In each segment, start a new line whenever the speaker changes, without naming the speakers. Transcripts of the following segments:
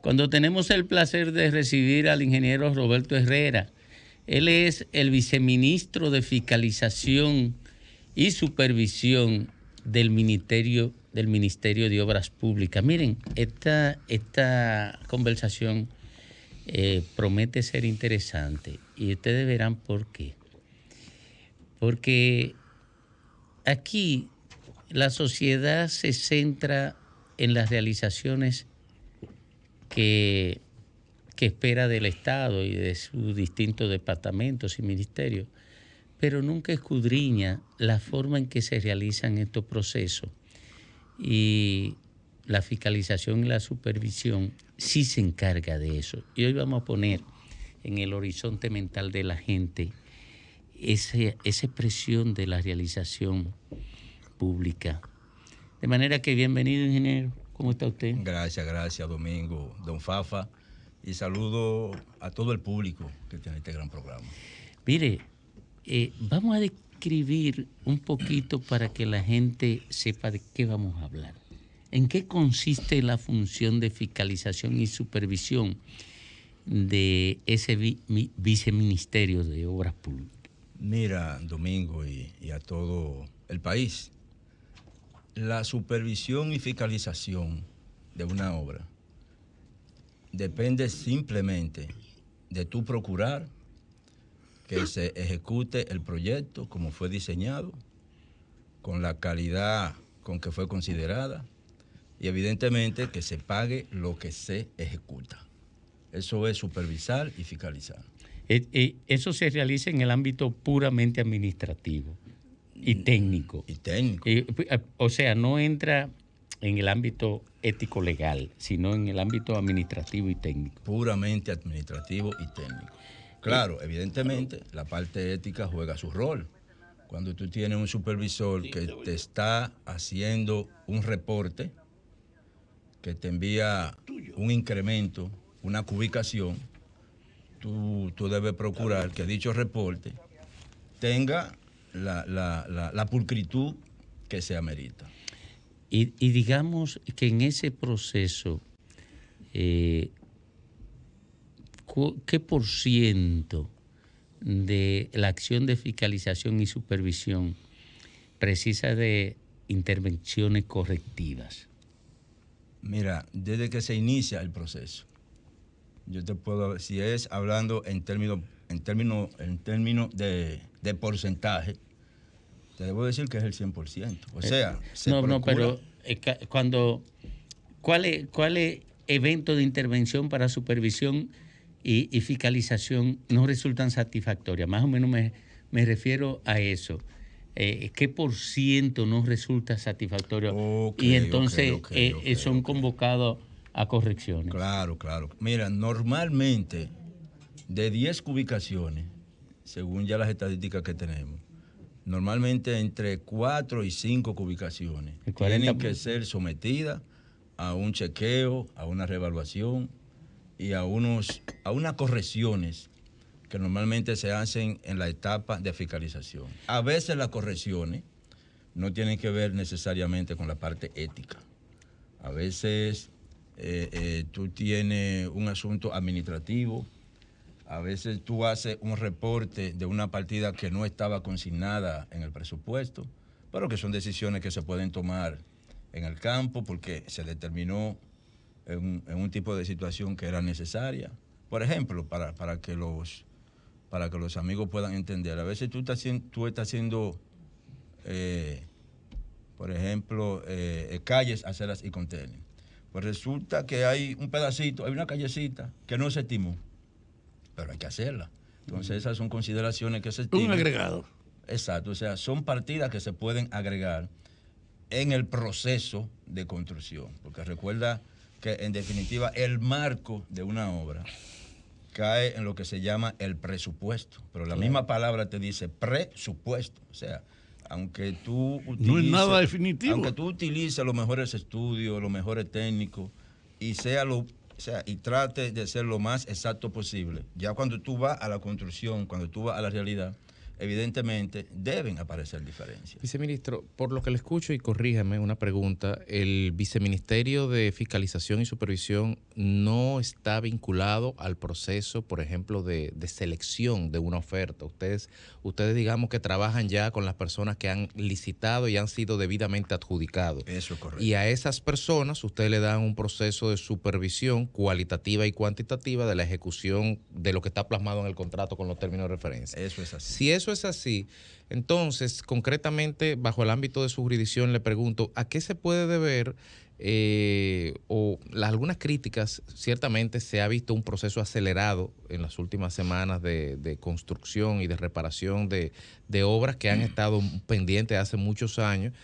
Cuando tenemos el placer de recibir al ingeniero Roberto Herrera. Él es el viceministro de Fiscalización y Supervisión del Ministerio de Obras Públicas. Miren, esta conversación promete ser interesante y ustedes verán por qué. Porque aquí la sociedad se centra en las realizaciones que espera del Estado y de sus distintos departamentos y ministerios, pero nunca escudriña la forma en que se realizan estos procesos. Y la fiscalización y la supervisión sí se encarga de eso. Y hoy vamos a poner en el horizonte mental de la gente esa expresión de la realización pública. De manera que bienvenido, ingeniero. ¿Cómo está usted?
Gracias, Domingo, don Fafa, y saludo a todo el público que tiene este gran programa.
Mire, vamos a describir un poquito para que la gente sepa de qué vamos a hablar. ¿En qué consiste la función de fiscalización y supervisión de ese viceministerio de Obras Públicas?
Mira, Domingo, y a todo el país, la supervisión y fiscalización de una obra depende simplemente de tú procurar que se ejecute el proyecto como fue diseñado, con la calidad con que fue considerada y evidentemente que se pague lo que se ejecuta. Eso es supervisar y fiscalizar.
Eso se realiza en el ámbito puramente administrativo y técnico. O sea, no entra en el ámbito ético-legal, sino en el ámbito administrativo y técnico.
Puramente administrativo y técnico. Claro, evidentemente, la parte ética juega su rol. Cuando tú tienes un supervisor que te está haciendo un reporte, que te envía un incremento, una cubicación, tú debes procurar que dicho reporte tenga la pulcritud que se amerita.
Y digamos que en ese proceso, ¿qué por ciento de la acción de fiscalización y supervisión precisa de intervenciones correctivas?
Mira, desde que se inicia el proceso, yo te puedo, si es hablando en términos de porcentaje, te debo decir que es el 100%. O sea,
pero ¿cuáles eventos de intervención para supervisión y fiscalización no resultan satisfactorias? Más o menos me refiero a eso. ¿Qué por ciento no resulta satisfactorio? Y entonces son convocados a correcciones.
Claro. Mira, normalmente de 10 cubicaciones, según ya las estadísticas que tenemos, normalmente entre 4 y 5 cubicaciones tienen que ser sometidas a un chequeo, a una reevaluación y a unas correcciones que normalmente se hacen en la etapa de fiscalización. A veces las correcciones no tienen que ver necesariamente con la parte ética. A veces tú tienes un asunto administrativo, a veces tú haces un reporte de una partida que no estaba consignada en el presupuesto, pero que son decisiones que se pueden tomar en el campo porque se determinó en un tipo de situación que era necesaria. Por ejemplo, para que los amigos puedan entender, a veces tú estás haciendo, por ejemplo, calles, aceras y contenes. Pues resulta que hay un pedacito, hay una callecita que no se estimó, pero hay que hacerla. Entonces esas son consideraciones que se estiman.
Un agregado.
Exacto, o sea, son partidas que se pueden agregar en el proceso de construcción, porque recuerda que en definitiva el marco de una obra cae en lo que se llama el presupuesto, pero la misma palabra te dice presupuesto, o sea, aunque tú utilices,
no es nada definitivo.
Aunque tú utilices los mejores estudios, los mejores técnicos y y trate de ser lo más exacto posible, ya cuando tú vas a la construcción, cuando tú vas a la realidad, evidentemente deben aparecer diferencias.
Viceministro, por lo que le escucho, y corríjame una pregunta, ¿el Viceministerio de Fiscalización y Supervisión no está vinculado al proceso, por ejemplo, de selección de una oferta? Ustedes digamos que trabajan ya con las personas que han licitado y han sido debidamente adjudicados.
Eso es correcto.
Y a esas personas ustedes le dan un proceso de supervisión cualitativa y cuantitativa de la ejecución de lo que está plasmado en el contrato con los términos de referencia.
Eso es así.
Si eso es así, entonces, concretamente, bajo el ámbito de su jurisdicción, le pregunto, ¿a qué se puede deber algunas críticas? Ciertamente se ha visto un proceso acelerado en las últimas semanas de construcción y de reparación de obras que han estado pendientes hace muchos años.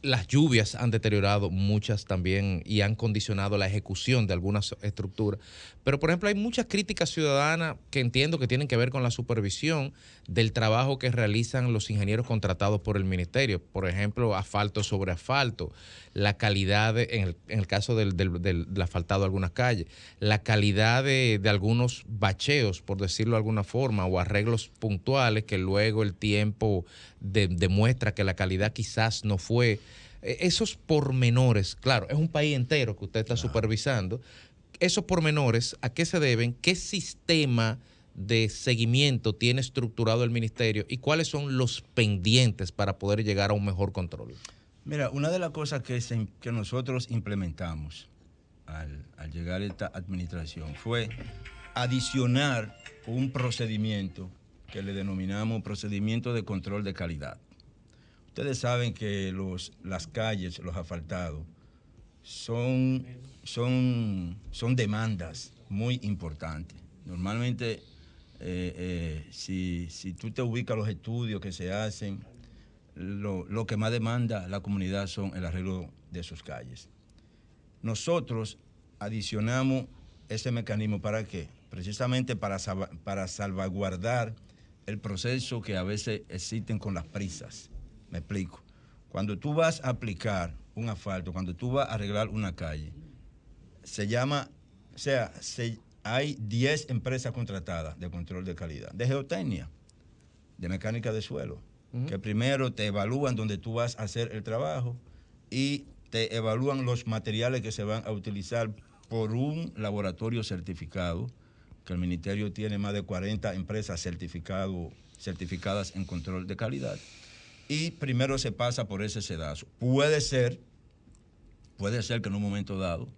Las lluvias han deteriorado muchas también y han condicionado la ejecución de algunas estructuras. Pero, por ejemplo, hay muchas críticas ciudadanas que entiendo que tienen que ver con la supervisión del trabajo que realizan los ingenieros contratados por el ministerio. Por ejemplo, asfalto sobre asfalto, la calidad, en el caso del asfaltado de algunas calles, la calidad de algunos bacheos, por decirlo de alguna forma, o arreglos puntuales que luego el tiempo demuestra que la calidad quizás no fue. Esos pormenores, claro, es un país entero que usted está supervisando. Esos pormenores, ¿a qué se deben? ¿Qué sistema de seguimiento tiene estructurado el ministerio y cuáles son los pendientes para poder llegar a un mejor control?
Mira, una de las cosas que nosotros implementamos al llegar a esta administración fue adicionar un procedimiento que le denominamos procedimiento de control de calidad. Ustedes saben que las calles, los asfaltados, son demandas muy importantes. Normalmente, si tú te ubicas los estudios que se hacen, lo que más demanda la comunidad son el arreglo de sus calles. Nosotros adicionamos ese mecanismo ¿para qué? Precisamente para salvaguardar el proceso que a veces existen con las prisas. Me explico. Cuando tú vas a aplicar un asfalto, cuando tú vas a arreglar una calle, hay 10 empresas contratadas de control de calidad, de geotecnia, de mecánica de suelo, que primero te evalúan donde tú vas a hacer el trabajo y te evalúan los materiales que se van a utilizar por un laboratorio certificado, que el ministerio tiene más de 40 empresas certificadas en control de calidad. Y primero se pasa por ese sedazo. Puede ser que en un momento dado,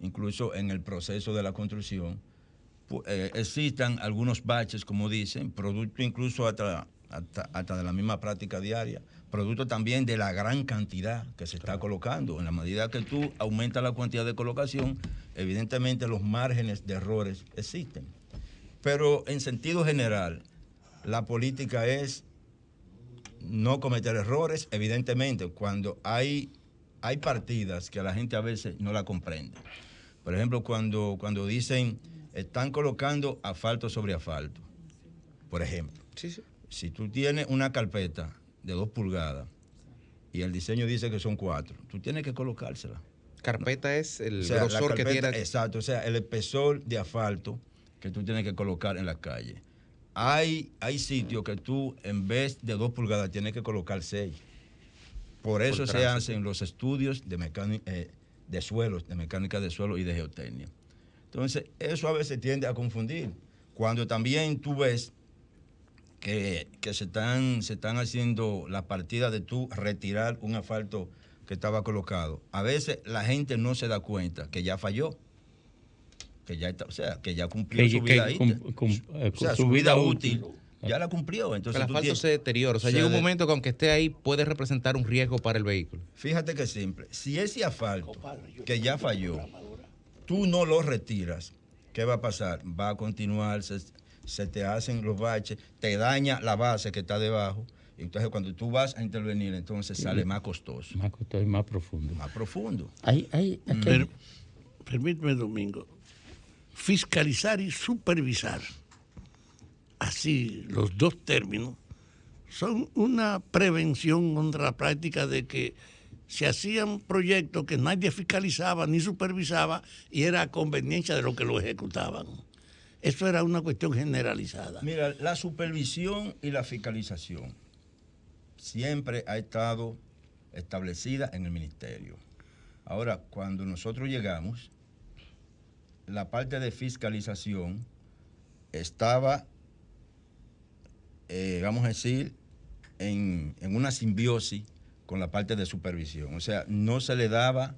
incluso en el proceso de la construcción, existan algunos baches, como dicen, producto incluso hasta de la misma práctica diaria, producto también de la gran cantidad que se está colocando. En la medida que tú aumentas la cantidad de colocación, evidentemente los márgenes de errores existen. Pero en sentido general, la política es no cometer errores. Evidentemente, cuando hay partidas que la gente a veces no la comprende. Por ejemplo, cuando dicen, están colocando asfalto sobre asfalto, por ejemplo.
Sí, sí.
Si tú tienes una carpeta de 2 pulgadas y el diseño dice que son 4, tú tienes que colocársela.
Carpeta es el grosor que tiene.
Exacto, o sea, el espesor de asfalto que tú tienes que colocar en la calle. Hay sitios que tú, en vez de 2 pulgadas, tienes que colocar 6. Por eso se hacen los estudios de suelos, de mecánica de suelo y de geotecnia. Entonces, eso a veces tiende a confundir. Cuando también tú ves que se están haciendo la partida de tú retirar un asfalto que estaba colocado, a veces la gente no se da cuenta que ya falló, que ya cumplió su vida su vida útil. Ya la cumplió. Entonces,
el asfalto se deteriora. O sea, llega un momento que aunque esté ahí puede representar un riesgo para el vehículo.
Fíjate que simple. Si ese asfalto que ya falló, tú no lo retiras, ¿qué va a pasar? Va a continuar, se te hacen los baches, te daña la base que está debajo. Entonces, cuando tú vas a intervenir, entonces sale más costoso.
Más costoso y más profundo.
Más profundo.
Permíteme, Domingo. Fiscalizar y supervisar, así los dos términos, son una prevención contra la práctica de que se hacían proyectos que nadie fiscalizaba ni supervisaba y era a conveniencia de los que lo ejecutaban. eso era una cuestión generalizada.
Mira, la supervisión y la fiscalización siempre ha estado establecida en el ministerio. Ahora, cuando nosotros llegamos, la parte de fiscalización estaba, vamos a decir, en una simbiosis con la parte de supervisión. O sea, no se le daba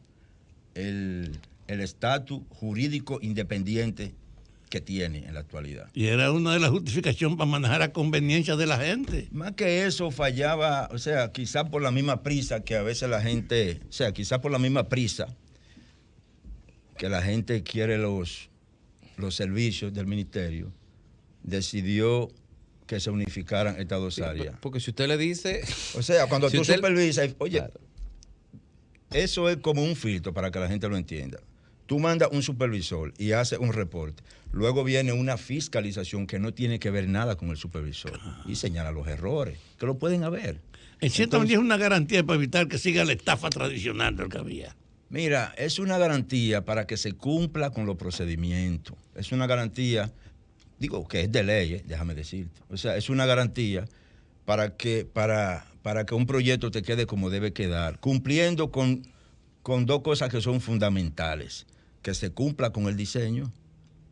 el estatus jurídico independiente que tiene en la actualidad.
Y era una de las justificaciones para manejar a conveniencia de la gente.
Más que eso fallaba, o sea, quizás por la misma prisa que a veces la gente, o sea, quizás por la misma prisa que la gente quiere los servicios del ministerio, decidió que se unificaran estas dos áreas.
Porque si usted le dice...
O sea, cuando
si
tú
usted,
supervisas, oye,
claro,
eso es como un filtro para que la gente lo entienda. Tú mandas un supervisor y hace un reporte. Luego viene una fiscalización que no tiene que ver nada con el supervisor y señala los errores, que lo pueden haber.
En cierta manera es una garantía para evitar que siga la estafa tradicional del que había.
Mira, es una garantía para que se cumpla con los procedimientos. Es una garantía, digo que es de ley, déjame decirte. O sea, es una garantía para que un proyecto te quede como debe quedar, cumpliendo con dos cosas que son fundamentales. Que se cumpla con el diseño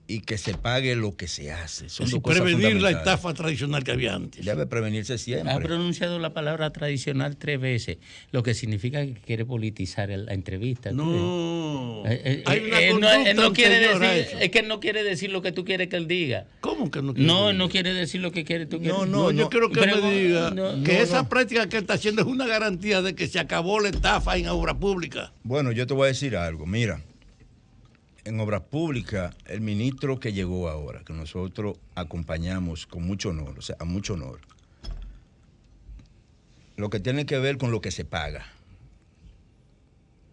y que se pague lo que se hace. Son dos cosas
prevenir la estafa tradicional que había antes.
Debe prevenirse siempre.
Ha pronunciado la palabra tradicional 3 veces, lo que significa que quiere politizar la entrevista.
No.
Hay una él no quiere decir, es que él no quiere decir lo que tú quieres que él diga.
¿Cómo que no quiere?
No, él no quiere decir lo que quiere tú quieres.
No, yo quiero que me diga que esa práctica que él está haciendo es una garantía de que se acabó la estafa en obra pública.
Bueno, yo te voy a decir algo. Mira, en obras públicas, el ministro que llegó ahora, que nosotros acompañamos con mucho honor, o sea, a mucho honor, lo que tiene que ver con lo que se paga,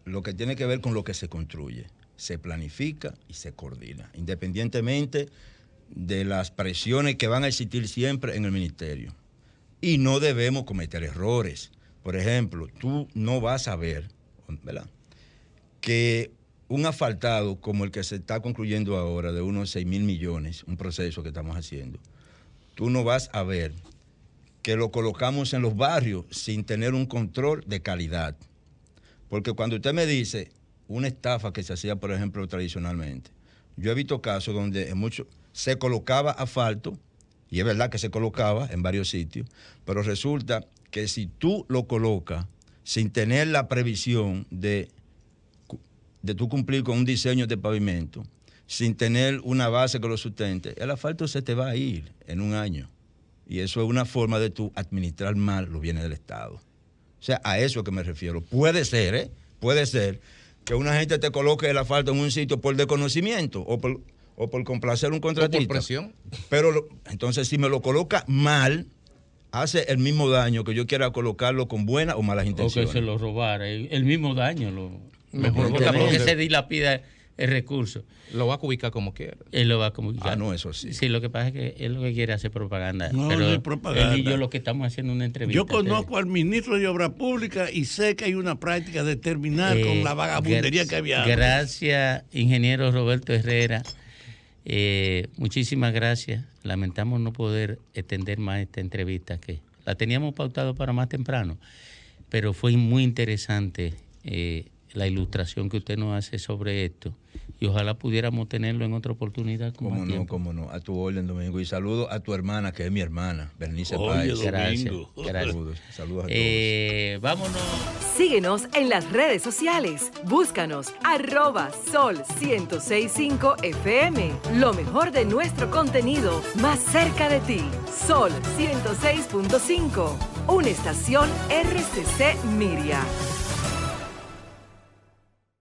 lo que tiene que ver con lo que se construye, se planifica y se coordina, independientemente de las presiones que van a existir siempre en el ministerio. Y no debemos cometer errores. Por ejemplo, tú no vas a ver, ¿verdad?, que un asfaltado como el que se está concluyendo ahora de unos 6,000 millones, un proceso que estamos haciendo, tú no vas a ver que lo colocamos en los barrios sin tener un control de calidad. Porque cuando usted me dice una estafa que se hacía, por ejemplo, tradicionalmente, yo he visto casos donde se colocaba asfalto, y es verdad que se colocaba en varios sitios, pero resulta que si tú lo colocas sin tener la previsión de tú cumplir con un diseño de pavimento, sin tener una base que lo sustente, el asfalto se te va a ir en un año. Y eso es una forma de tú administrar mal los bienes del Estado. O sea, a eso es que me refiero. Puede ser que una gente te coloque el asfalto en un sitio por desconocimiento o por complacer un contratista.
O por presión.
Pero entonces, si me lo coloca mal, hace el mismo daño que yo quiera colocarlo con buenas o malas intenciones.
O que se lo robara, el mismo daño.
Mejor
que se dilapida el recurso.
Lo va a ubicar como quiera.
Él lo va a ubicar.
Ah, no, eso sí.
Sí, lo que pasa es que él lo que quiere hacer propaganda.
No,
pero
no es propaganda.
Él y yo lo que estamos haciendo una entrevista.
Yo conozco al ministro de Obras Públicas y sé que hay una práctica de terminar con la vagabundería que había.
Gracias, ingeniero Roberto Herrera. Muchísimas gracias. Lamentamos no poder extender más esta entrevista, que la teníamos pautado para más temprano, pero fue muy interesante la ilustración que usted nos hace sobre esto, y ojalá pudiéramos tenerlo en otra oportunidad.
Cómo no, a tu orden, Domingo. Y saludo a tu hermana, que es mi hermana, Bernice
Oye,
Páez.
Gracias.
Saludos a todos.
Vámonos.
Síguenos en las redes sociales. Búscanos @Sol1065 FM. Lo mejor de nuestro contenido más cerca de ti. Sol 106.5. Una estación RCC Miria.